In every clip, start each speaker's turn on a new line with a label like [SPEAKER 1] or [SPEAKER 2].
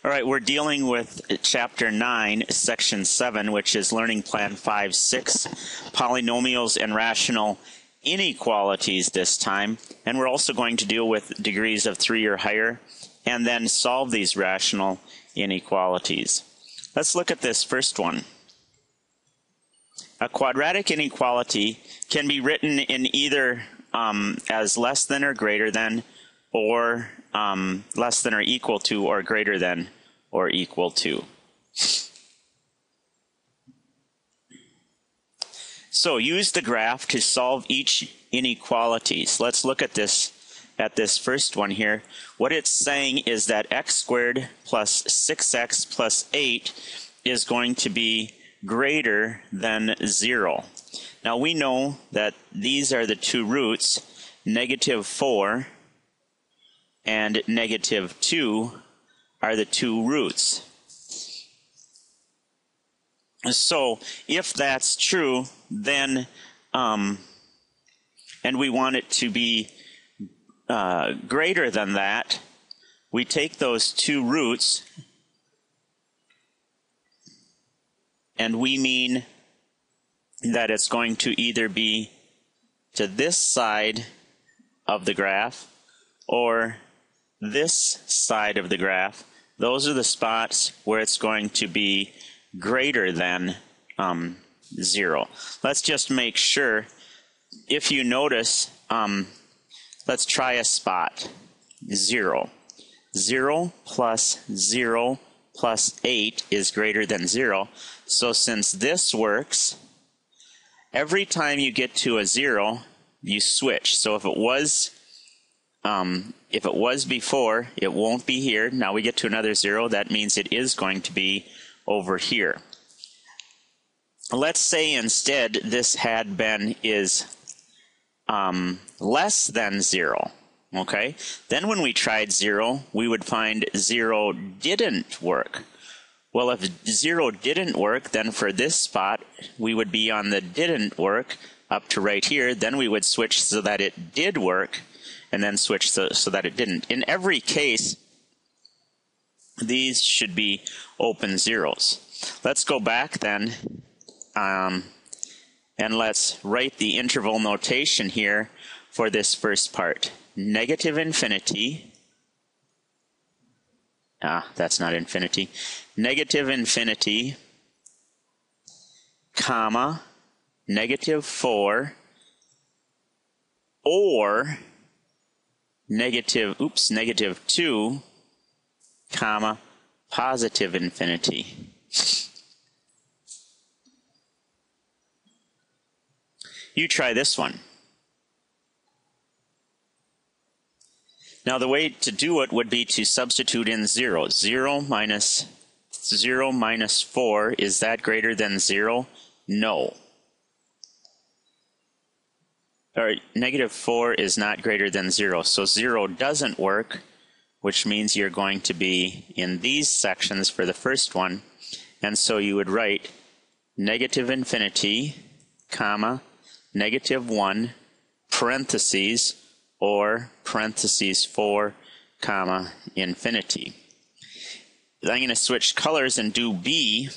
[SPEAKER 1] All right, we're dealing with Chapter 9, Section 7, which is Learning Plan 5-6, Polynomials and Rational Inequalities this time. And we're also going to deal with degrees of 3 or higher, and then solve these rational inequalities. Let's look at this first one. A quadratic inequality can be written in either as less than or greater than, or less than or equal to, or greater than or equal to. So use the graph to solve each inequalities. Let's look at this first one here. What it's saying is that x squared plus 6x plus 8 is going to be greater than 0. Now we know that these are the two roots, -4 and -2 are the two roots. So if that's true, then, and we want it to be greater than that, we take those two roots and we mean that it's going to either be to this side of the graph or this side of the graph. Those are the spots where it's going to be greater than 0. Let's just make sure. If you notice, let's try a spot. 0. 0 plus 0 plus 8 is greater than 0. So since this works, every time you get to a 0, you switch. So if it was before, it won't be here. Now we get to another 0. That means it is going to be over here. Let's say instead this had been is less than 0. Okay? Then when we tried 0, we would find 0 didn't work. Well, if 0 didn't work, then for this spot, we would be on the didn't work up to right here. Then we would switch so that it did work, and then switch so that it didn't. In every case, these should be open zeros. Let's go back then, and let's write the interval notation here for this first part. -infinity. That's not infinity. -infinity, comma, -4, or -2, comma, positive infinity. You try this one. Now the way to do it would be to substitute in 0. 0 minus 4, is that greater than 0? No. Or -4 is not greater than 0. So 0 doesn't work, which means you're going to be in these sections for the first one. And so you would write -infinity, comma, -1, parentheses, or parentheses 4, comma, infinity. I'm going to switch colors and do B.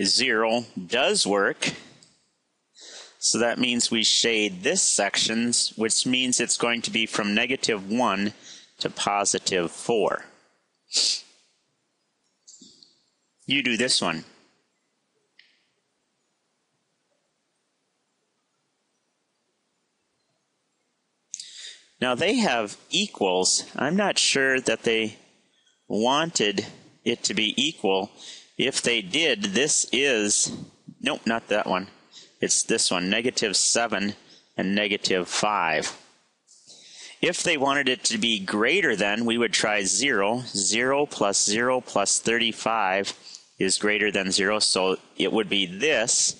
[SPEAKER 1] 0 does work. So that means we shade this section, which means it's going to be from -1 to +4. You do this one. Now they have equals. I'm not sure that they wanted it to be equal. If they did, this is, nope, not that one. It's this one, -7 and -5. If they wanted it to be greater than, we would try 0. 0 plus 0 plus 35 is greater than 0, so it would be this,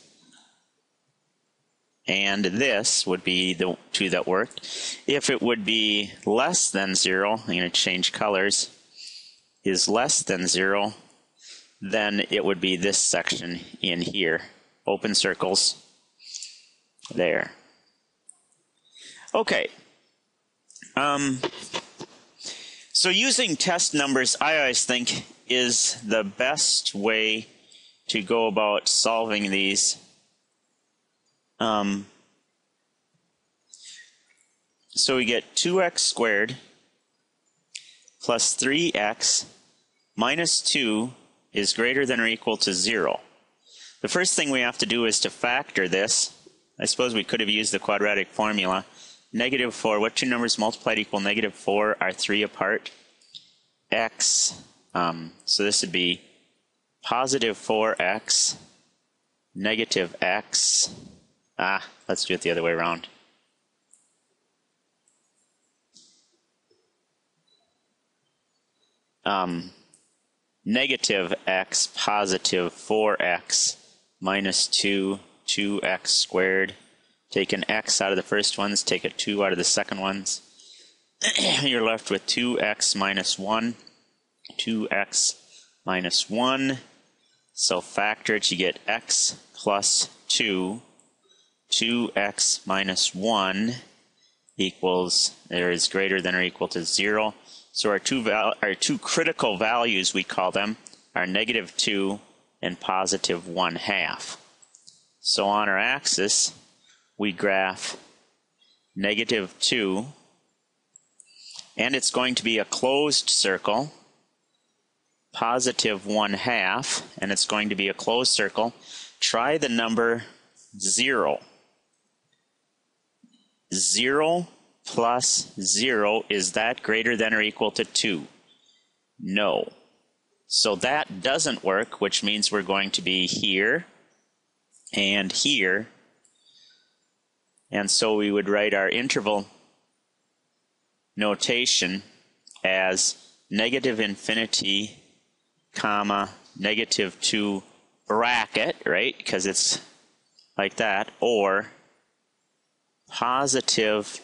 [SPEAKER 1] and this would be the two that worked. If it would be less than 0, I'm going to change colors, is less than 0, then it would be this section in here. Open circles. There. Okay. So using test numbers, I always think, is the best way to go about solving these. So we get 2x squared plus 3x minus 2 is greater than or equal to 0. The first thing we have to do is to factor this. I suppose we could have used the quadratic formula. Negative 4, what two numbers multiplied equal negative 4 are 3 apart? X, so this would be positive 4x, negative x. Let's do it the other way around. Negative x, positive 4x, minus 2, 2x squared. Take an x out of the first ones, take a 2 out of the second ones. You're left with 2x minus 1, 2x minus 1. So factor it, you get x plus 2, 2x minus 1 equals, there is greater than or equal to 0. So our two critical values, we call them, are negative 2 and positive 1/2. So on our axis, we graph negative 2, and it's going to be a closed circle, positive 1/2, and it's going to be a closed circle. Try the number 0. 0 plus 0, is that greater than or equal to 2? No. So that doesn't work, which means we're going to be here and here. And so we would write our interval notation as negative infinity, comma, negative 2 bracket, right? Because it's like that, or positive,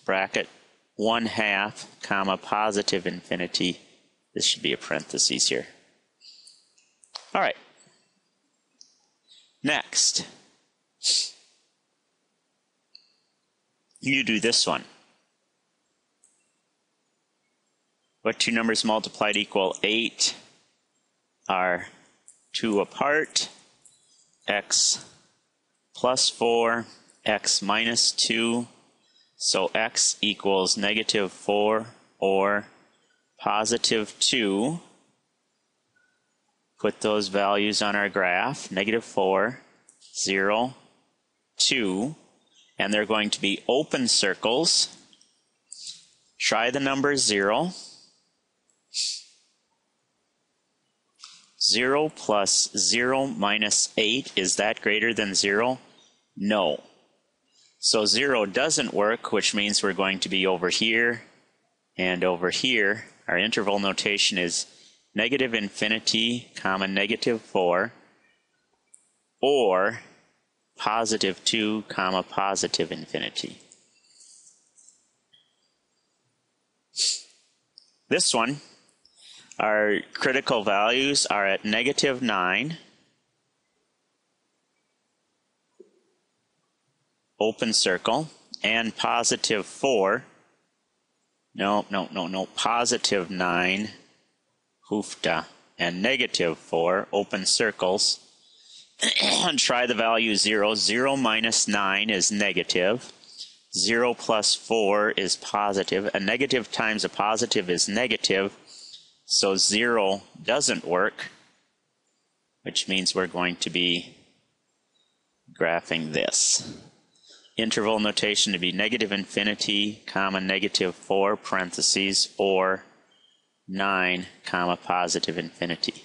[SPEAKER 1] bracket 1/2, comma, positive infinity. This should be a parenthesis here. All right. Next, you do this one. What two numbers multiplied equal 8 are 2 apart? X plus 4, x minus 2. So x equals negative 4 or positive 2. Put those values on our graph, negative 4, 0, 2, and they're going to be open circles. Try the number 0. 0 plus 0 minus 8, is that greater than 0? No. So 0 doesn't work, which means we're going to be over here and over here. Our interval notation is negative infinity, comma, negative 4, or positive 2, comma, positive infinity. This one, our critical values are at negative 9, open circle, and positive 4. No, positive 9, hoofda, and negative 4, open circles. And try the value 0. 0 minus 9 is negative. 0 plus 4 is positive. A negative times a positive is negative. So 0 doesn't work, which means we're going to be graphing this. Interval notation to be negative infinity, comma, negative 4, parentheses, or 9, comma, positive infinity.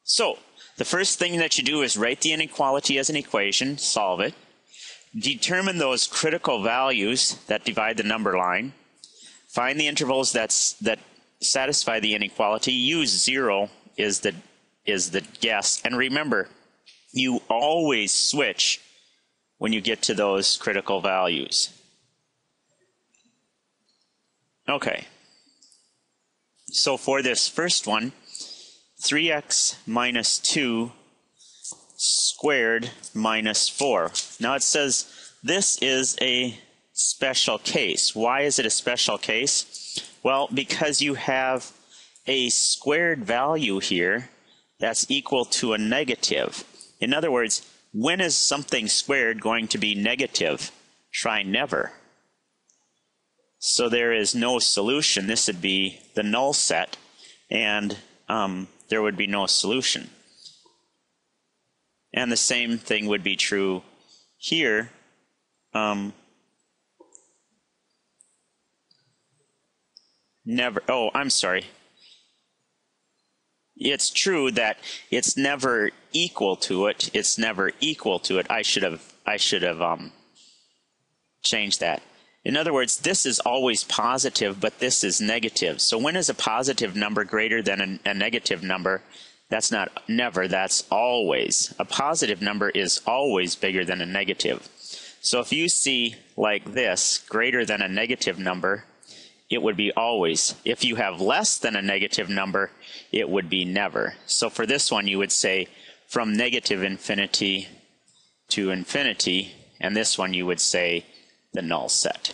[SPEAKER 1] So, the first thing that you do is write the inequality as an equation, solve it, determine those critical values that divide the number line, find the intervals that satisfy the inequality, use 0 is the guess, and remember, you always switch when you get to those critical values. Okay. So for this first one, 3x minus 2 squared minus 4. Now it says this is a special case. Why is it a special case? Well, because you have a squared value here that's equal to a negative. In other words, when is something squared going to be negative? Try never. So there is no solution. This would be the null set, and there would be no solution. And the same thing would be true here. Never. Oh, I'm sorry. It's true that it's never equal to it. It's never equal to it. I should have changed that. In other words, this is always positive, but this is negative. So when is a positive number greater than a negative number? That's not never, that's always. A positive number is always bigger than a negative. So if you see like this, greater than a negative number, it would be always. If you have less than a negative number, it would be never. So for this one, you would say from negative infinity to infinity, and this one you would say the null set.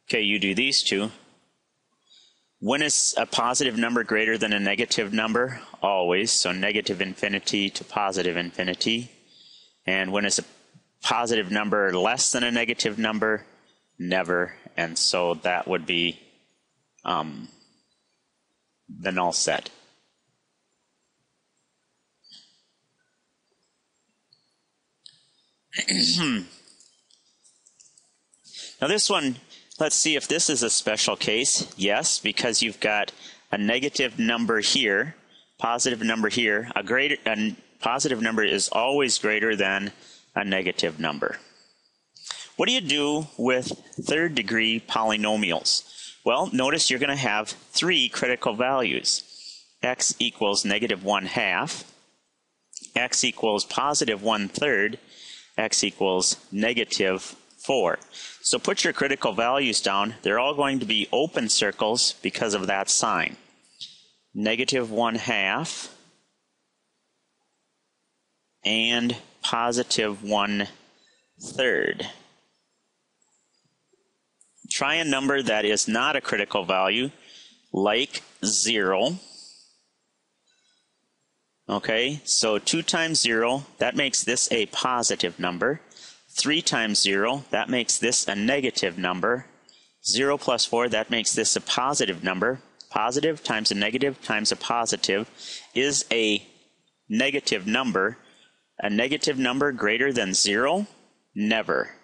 [SPEAKER 1] Okay, you do these two. When is a positive number greater than a negative number? Always. So negative infinity to positive infinity. And when is a positive number less than a negative number? Never. And so that would be the null set. Now this one, let's see if this is a special case. Yes, because you've got a negative number here, positive number here. A positive number is always greater than a negative number. What do you do with third degree polynomials? Well, notice you're going to have three critical values. X equals negative 1/2, x equals positive 1/3, x equals negative 4. So put your critical values down. They're all going to be open circles because of that sign. Negative 1/2 and positive 1/3. Try a number that is not a critical value, like 0. Okay, so 2 times 0, that makes this a positive number. 3 times 0, that makes this a negative number. 0 plus 4, that makes this a positive number. Positive times a negative times a positive is a negative number. A negative number greater than 0? Never.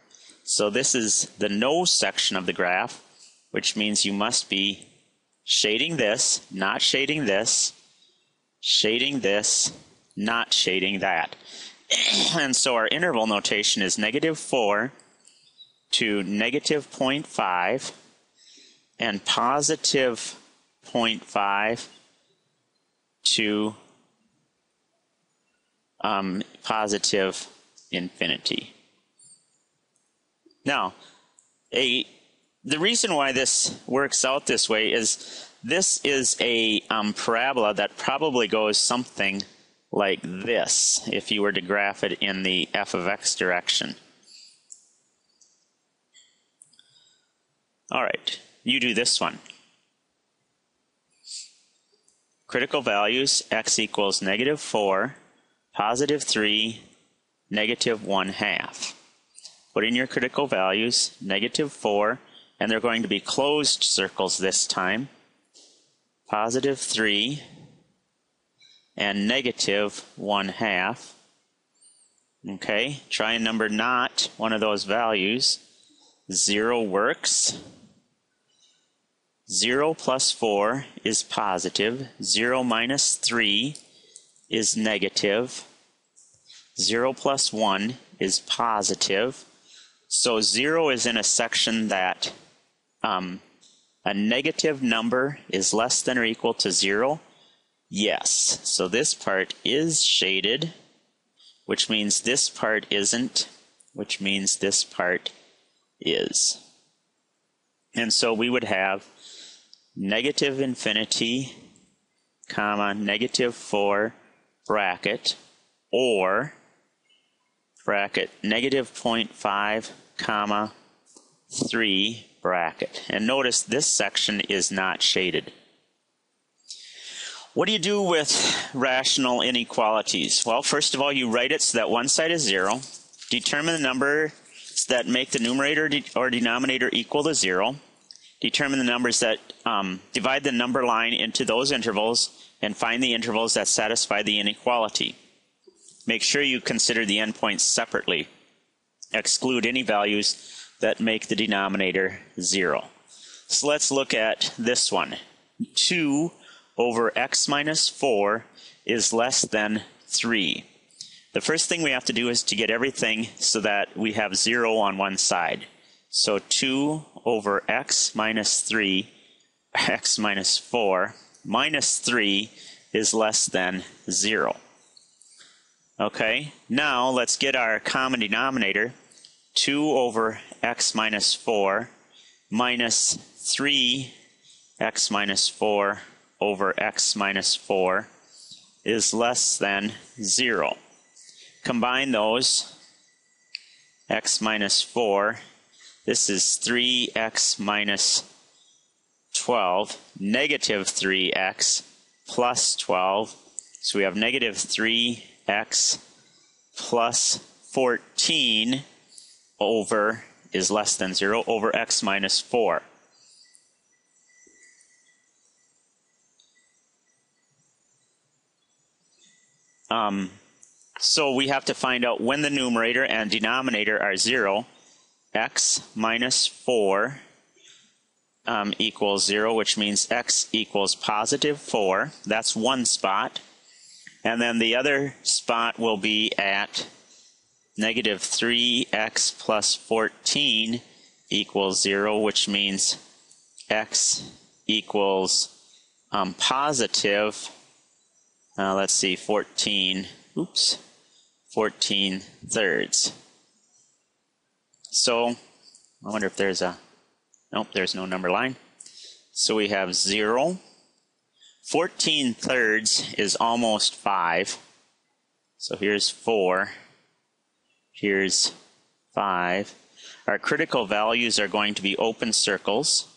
[SPEAKER 1] So this is the no section of the graph, which means you must be shading this, not shading this, shading this, not shading that. And so our interval notation is negative 4 to negative 0.5 and positive 0.5 to positive infinity. Now, the reason why this works out this way is this is a parabola that probably goes something like this if you were to graph it in the f of x direction. All right, you do this one. Critical values, x equals negative 4, positive 3, negative 1/2. Put in your critical values, negative 4, and they're going to be closed circles this time. Positive 3 and negative 1/2. Okay, try a number not one of those values. 0 works. 0 plus 4 is positive. 0 minus 3 is negative. 0 plus 1 is positive. So 0 is in a section that a negative number is less than or equal to 0. Yes, so this part is shaded, which means this part isn't, which means this part is. And so we would have negative infinity, comma, negative 4 bracket, or bracket, negative 0.5, comma, 3, bracket. And notice this section is not shaded. What do you do with rational inequalities? Well, first of all, you write it so that one side is 0. Determine the numbers that make the numerator or denominator equal to 0. Determine the numbers that divide the number line into those intervals, and find the intervals that satisfy the inequality. Make sure you consider the endpoints separately. Exclude any values that make the denominator 0. So let's look at this one. 2 over x minus 4 is less than 3. The first thing we have to do is to get everything so that we have 0 on one side. So 2 over x minus 3, x minus 4, minus 3 is less than 0. Okay, now let's get our common denominator. 2 over x minus 4 minus 3 x minus 4 over x minus 4 is less than 0. Combine those. X minus 4, this is 3x minus 12, negative 3x plus 12. So we have negative 3x plus 14 over is less than 0 over x minus 4. So we have to find out when the numerator and denominator are 0. X minus 4 equals 0, which means x equals positive 4. That's one spot. And then the other spot will be at negative 3x plus 14 equals 0, which means x equals positive, let's see, 14 thirds. So I wonder if there's a, nope, there's no number line. So we have 0. 14 thirds is almost 5. So here's 4. Here's 5. Our critical values are going to be open circles.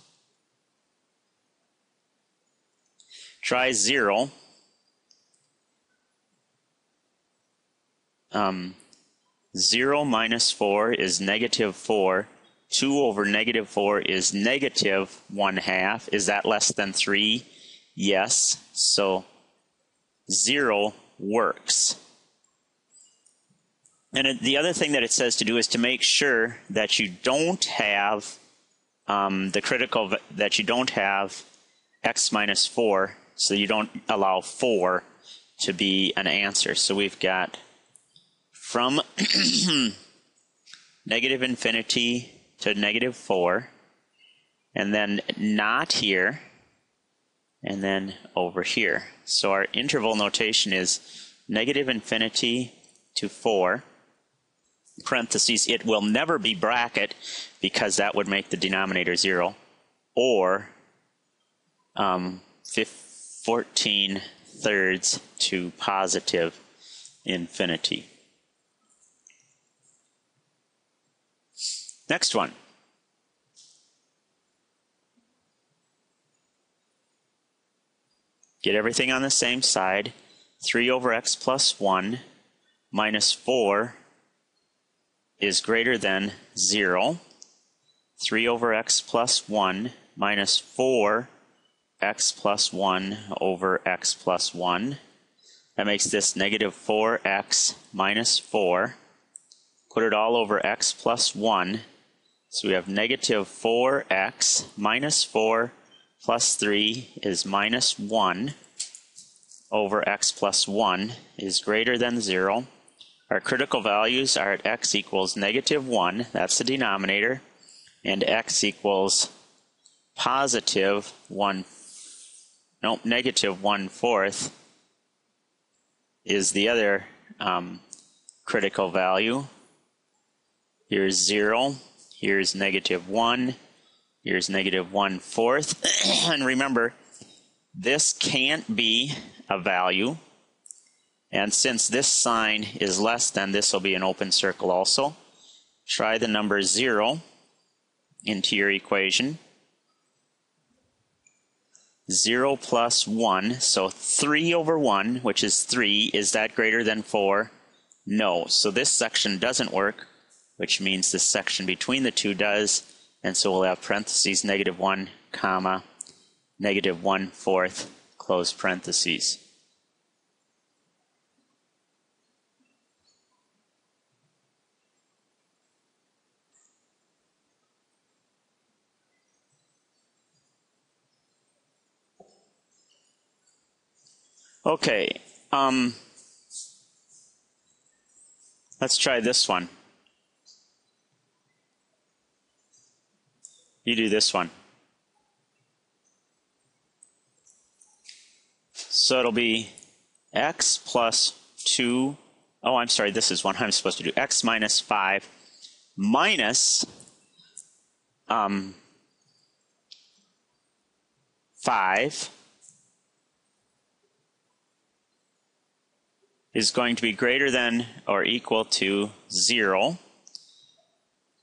[SPEAKER 1] Try 0. 0 minus 4 is negative 4. 2 over negative 4 is negative 1/2. Is that less than 3? Yes. So 0 works. And the other thing that it says to do is to make sure that you don't have that you don't have x minus 4, so you don't allow 4 to be an answer. So we've got from negative infinity to negative 4, and then not here, and then over here. So our interval notation is negative infinity to 4, parentheses, it will never be bracket because that would make the denominator 0, or 14 thirds to positive infinity. Next one. Get everything on the same side. 3 over x plus 1 minus 4 is greater than 0. 3 over x plus 1 minus 4 x plus 1 over x plus 1. That makes this negative 4x minus 4. Put it all over x plus 1. So we have negative 4x minus 4 plus 3 is minus 1 over x plus 1 is greater than 0. Our critical values are at x equals negative 1, that's the denominator, and x equals positive negative 1/4 is the other critical value. Here's 0, here's negative 1, here's negative 1/4. And remember, this can't be a value. And since this sign is less than, this will be an open circle also. Try the number 0 into your equation. 0 plus 1, so 3 over 1, which is 3, is that greater than 4? No. So this section doesn't work, which means this section between the two does, and so we'll have parentheses, -1, comma, -1/4, close parentheses. Okay, let's try this one. You do this one. So it'll be x plus 2, oh, I'm sorry, this is one I'm supposed to do, x minus 5 minus 5 is going to be greater than or equal to 0.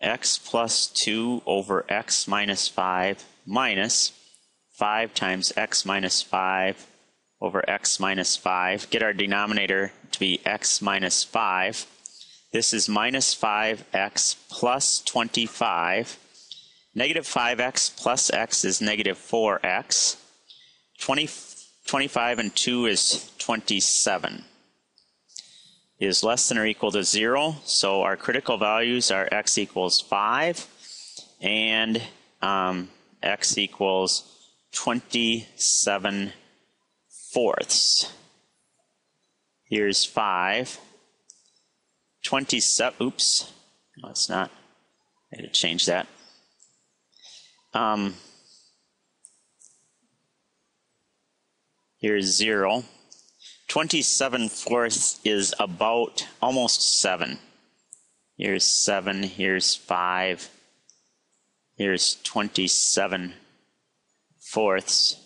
[SPEAKER 1] X plus 2 over x minus 5 minus 5 times x minus 5 over x minus 5. Get our denominator to be x minus 5. This is minus 5x plus 25. Negative 5x plus x is negative 4x. 25 and 2 is 27. Is less than or equal to 0, so our critical values are x equals 5 and x equals 27/4. Here's 5. 27, oops, no it's not, I had to change that. Here's 0. 27/4 is about almost 7. Here's 7, here's 5, here's 27/4.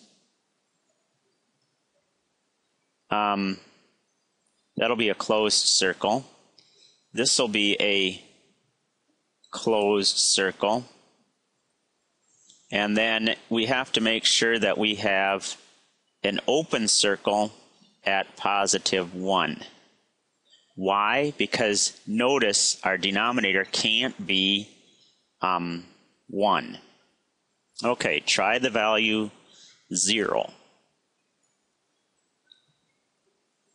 [SPEAKER 1] That'll be a closed circle. This will be a closed circle. And then we have to make sure that we have an open circle at positive 1. Why? Because notice our denominator can't be 1. Okay, try the value 0.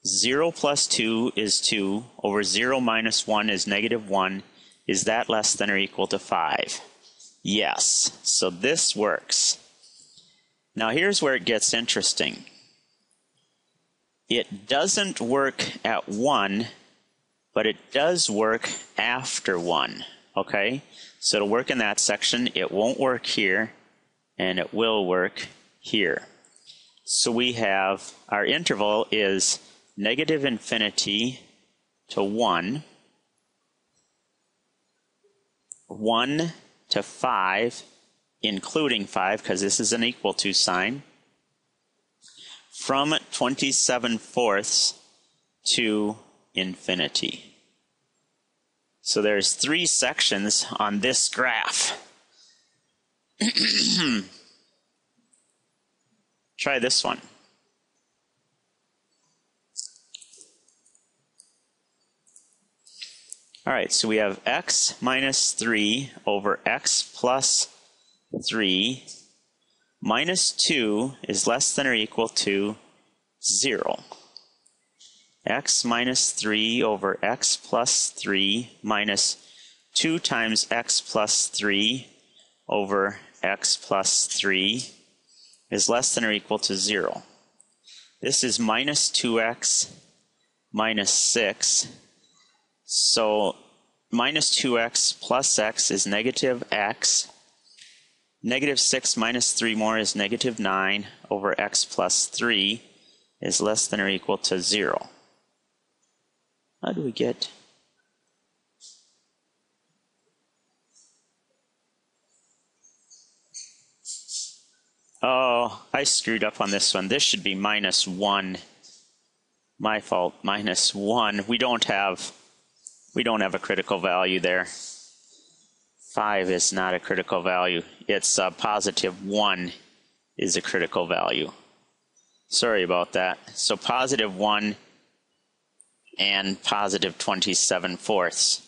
[SPEAKER 1] 0 plus 2 is 2, over 0 minus 1 is -1. Is that less than or equal to 5? Yes, so this works. Now here's where it gets interesting. It doesn't work at 1, but it does work after 1, okay? So it'll work in that section, it won't work here, and it will work here. So we have, our interval is -∞ to 1, 1 to 5, including 5, because this is an equal to sign, from 27/4 to infinity. So there's 3 sections on this graph. Try this one. All right, so we have x minus 3 over x plus 3 minus 2 is less than or equal to 0. X minus 3 over x plus 3 minus 2 times x plus 3 over x plus 3 is less than or equal to 0. This is minus 2x minus 6. So minus 2x plus x is negative x. Negative 6 minus 3 more is -9 over x plus 3 is less than or equal to 0. How do we get? Oh, I screwed up on this one. This should be -1. My fault, minus 1. We don't have a critical value there. 5 is not a critical value. It's positive 1 is a critical value. Sorry about that. So positive 1 and positive 27/4.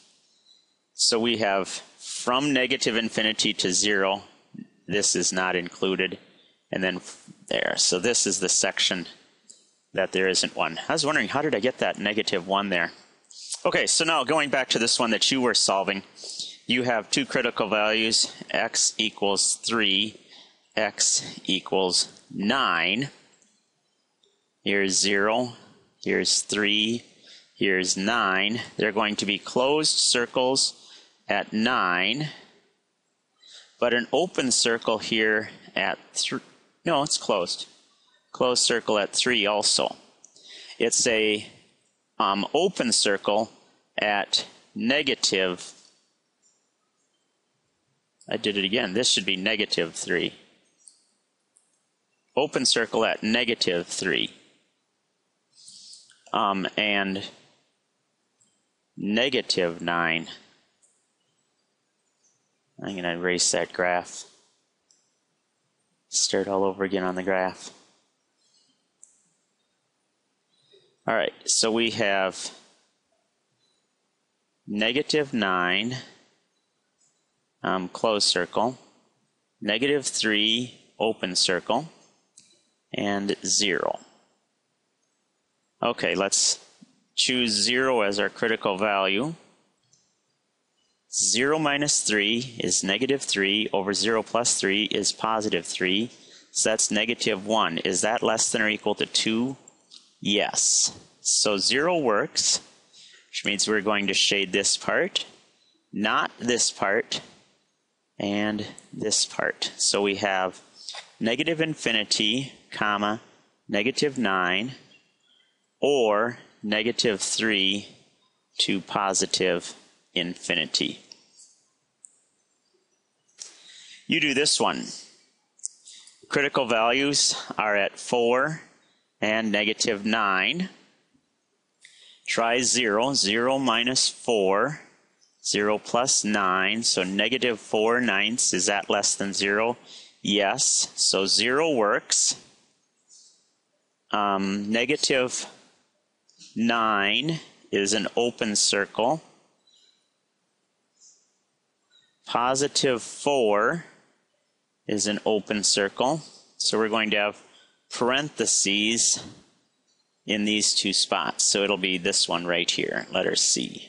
[SPEAKER 1] So we have from negative infinity to 0. This is not included. And then there. So this is the section that there isn't one. I was wondering, how did I get that negative 1 there? Okay, so now going back to this one that you were solving, you have two critical values, x equals 3, x equals 9. Here's 0, here's 3, here's 9. They're going to be closed circles at 9, but an open circle here at 3. No, it's closed. Closed circle at 3 also. It's a open circle at negative. I did it again. This should be negative 3. Open circle at negative 3. And negative 9. I'm going to erase that graph. Start all over again on the graph. All right, so we have negative 9, closed circle, negative 3, open circle, and 0. Okay, let's choose 0 as our critical value. 0 minus 3 is negative 3 over 0 plus 3 is positive 3. So that's negative 1. Is that less than or equal to 2? Yes. So 0 works, which means we're going to shade this part, not this part, and this part. So we have negative infinity, comma, negative 9, or negative 3 to positive infinity. You do this one. Critical values are at 4 and negative 9. Try 0. 0 minus 4. 0 plus 9. So negative 4/9. Is that less than 0? Yes. So 0 works. Negative 9 is an open circle. Positive 4 is an open circle. So we're going to have parentheses in these two spots. So it'll be this one right here, letter C.